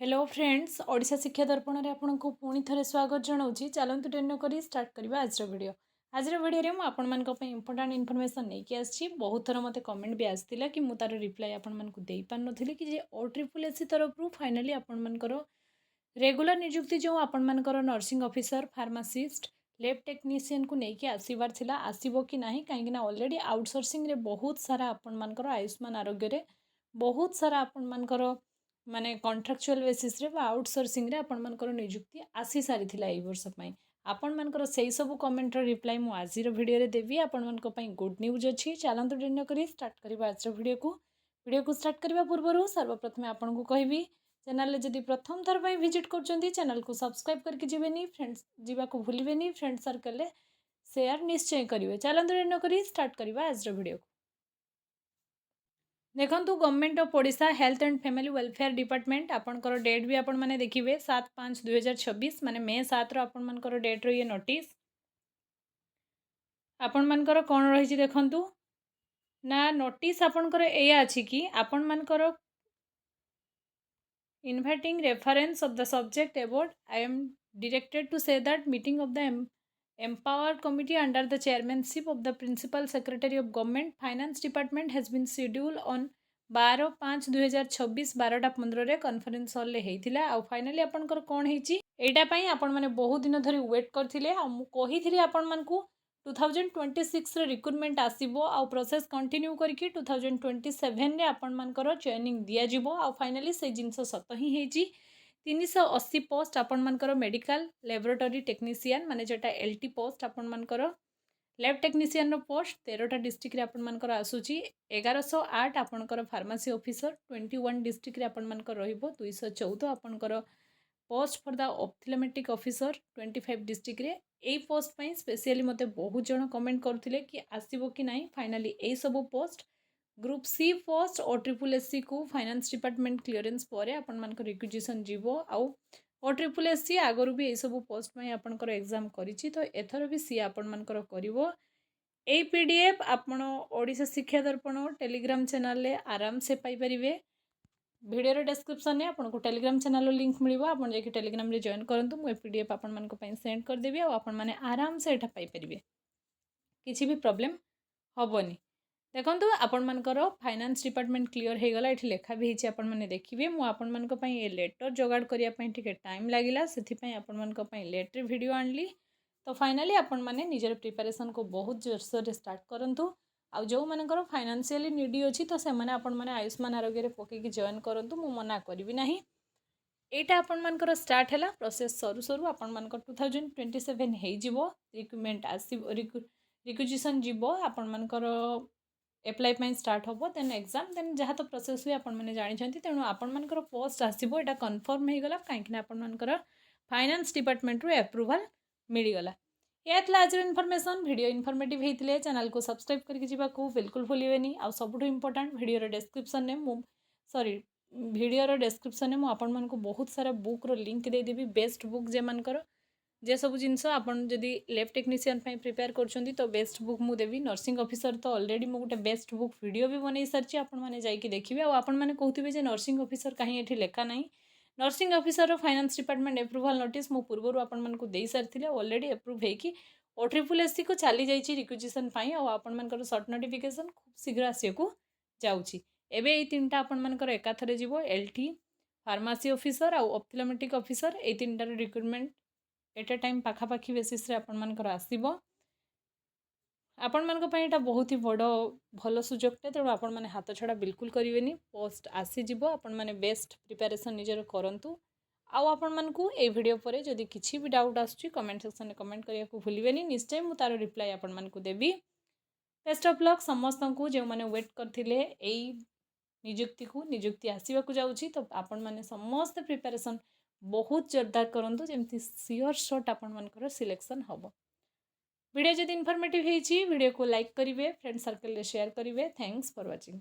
Hello friends Odisha शिक्षा दर्पण में आपको पुणी थे स्वागत जनाऊँगी। चलतु डेरी करी स्टार्ट करवा आज वीडियो। आज वीडियो में आपण इंपोर्टाट इनफर्मेशन नहीं आसी बहुत थर मत कमेंट भी आसाला कि मुझे तार रिप्लाई आपको दे पार नी कि OSSC तरफ फाइनाली आपर रेगुलर निजुक्ति जो आपर nursing officer pharmacist lab technician को लेकिन आसबार था आसब कि ना कहीं ऑलरेडी आउटसोर्सिंग रे बहुत सारा आपर आयुष्मान आरोग्य बहुत सारा आपर माने कॉन्ट्रैक्चुअल बेसिस रे आउटसोर्सिंग रे आपण मानकर नियुक्ति आसी सारी थिला ए वर्ष पई आपण मानकर सेही सब कमेंट रो रिप्लाई मु आज रो वीडियो रे देबी आपण मानक पई गुड न्यूज अछि। चलंतु डिनो करी स्टार्ट करबा आज रो वीडियो को स्टार्ट करबा पूर्व सर्वप्रथम आपण को कहबी चैनल रे जदी प्रथम थर पई विजिट करचंदी चैनल को सब्सक्राइब करके जिवेनी फ्रेंड्स जीवा को भूलिबेनी फ्रेंड सर्कल रे शेयर निश्चय करिवे। चलंतु डिनो करी स्टार्ट करबा आज रो वीडियो। देखो government of Odisha health and family welfare department आपणकर डेट भी आपण मैंने देखिए 7/5/2026 माने मे 7 आपणकर डेट रो ये नोटिस आपण मानकर कौन रही देखु ना नोटिस आपणकर एया अछि कि आपण मानकर inviting reference of the subject about I am directed to say that meeting of the empowered committee under the chairmanship of the principal secretary of government finance department has been scheduled on 12/5/2026 12:15 conference hall रे हेतिला आ finally आपनकर कोन हेची एटा पई आपण माने बहुत दिन धरि wait करथिले आ मु कहिथिली आपण मानकू 2026 रे रिक्रुटमेंट आसीबो आ प्रोसेस कंटिन्यू करके 2027 रे आपण मानकर ट्रेनिंग दिया जिवो आ फाइनली से जिंस सत ही हेची 380 पोस्ट आपण मानकर मेडिकल लैबोरेटरी टेक्नीशियन माने जेटा एलटी पोस्ट आपण मानकर लैब टेक्नीशियन रो पोस्ट 13टा डिस्ट्रिक्ट रे आपण मानकर आसुची 1108 आपणकर फार्मेसी ऑफिसर 21 डिस्ट्रिक्ट रे आपण मानकर रहिबो 214 आपणकर post for the ophthalmic officer 25 district रे ए पोस्ट पई स्पेशली मते बहुत जण कमेंट करथिले कि आसीबो कि नाही फाइनली ए sub post group C post OSSC को फाइनेंस डिपार्टमेंट क्लीयरेंस पर आपण मानकर रिक्विजिशन जीवो आउ OSSC आगरु भी ए सब पोस्ट में आपनकर एग्जाम करिछि तो एथर भी सी आपण मानकर करिवो ए पीडीएफ आपण ओडिशा शिक्षा दर्पण टेलीग्राम चैनल रे आराम से पाई परिवे। वीडियो रो डिस्क्रिप्शन में आपन को टेलीग्राम चैनल रो लिंक मिलिबो आपण जे कि टेलीग्राम रे जॉइन करंतु मु ए पीडीएफ आपण मानक पई सेंड कर देबी आ आपण माने आराम से एटा पाई परिवे किछि भी प्रॉब्लम होबोनी। देखो आपण मानकर फाइनेंस डिपार्टमेंट क्लियर हो गला ये लेखा भी होती आपण मैंने देखिए मुझे ये लेटर जोगाड़ करने टाइम लगिला से आपण मानक लेटर वीडियो आनली तो फाइनाली आपण मैंने निजर प्रिपरेशन को बहुत जोरसोर से स्टार्ट करूँ आ जो मानकर फाइनेंशियली नीडी अच्छी तो से आपण मैंने आयुष्मान आरोग्य पकईकी जॉइन करूँ मु मना करी ना यहाँ आपण मानकर स्टार्ट है प्रोसेस सरू सरू आपण मानकर 2027 हो रिक्रुटमेंट आसो रिक्विजिशन जीव आपण मानकर एप्लाई पाई स्टार्ट हम देन एग्जाम देन जहाँ तो प्रोसेस हुए आपण मैंने जानते तेणु आपण मानकर पोस्ट आसो यहाँ कन्फर्म हो गला कहीं आपण मानकर फाइनेंस डिपार्टमेंट रू एप्रूवाल मिलगला। यह था आज इनफॉरमेशन वीडियो इनफॉर्मेटिव होते चैनल को सब्सक्राइब करके जावाक बिल्कुल भूलिए आ सबुठ इम्पोर्टाट वीडियो डिस्क्रिप्शन में सॉरी वीडियो डिस्क्रिप्शन में आपण मानक बहुत सारा बुक रो लिंक देदेवी बेस्ट बुक जे मानकर जे सब जिनस आपन जदि लैब टेक्नीशियन प्रिपेयर कर तो बेस्ट बुक मु देवी नर्सिंग ऑफिसर तो ऑलरेडी मु गोटे बेस्ट बुक वीडियो भी बनई सारी आपण मैंने जाकि देखिए आपण मैंने कहते जे नर्सिंग ऑफिसर कहीं ये लेखा ना nursing officer finance department approval notice मु पूर्व आपण मानक दे सारी ऑलरेडी एप्रूव होगी OSSC को चली जाइए रिक्विजिशन आपण मानकर सर्ट नोटिफिकेशन खूब शीघ्र आसिया जाऊँगी एवं ये 3टा आपण मानकर एकाथरे जीव LT फार्मासी ऑफिसर आउ ऑप्थेल्मेटिक ऑफिसर ये 3टार रिक्रुटमेंट एट ए टाइम पाखापाखी बेसिस रे आपण मानकर आसीबो आपण मानक पई एटा बहुत ही बड़ भल सुजोगटे तेणु आपण माने हाथ छड़ा बिल्कुल करिवेनी पोस्ट आसी जीवो आपण माने बेस्ट प्रिपरेशन निजर करंतु आउ आपण मानकू ए वीडियो परे जदि किछि भी डाउट आसुची कमेंट सेक्शन में कमेंट करिया को भूलिवेनी निश्चय मु तार रिप्लाई आपण मानकू देबी। बेस्ट ऑफ लक समस्त को जो माने वेट करथिले एई नियुक्ति आसीबा को जाउची तो आपण माने समस्त प्रिपरेशन बहुत जोरदार करंतु जेमती सियोर शॉट आपण मानकर सिलेक्शन हम। वीडियो जदि इनफॉर्मेटिव होईची वीडियो को लाइक करिवे फ्रेंड सर्कल रे शेयर करिवे। Thanks for watching.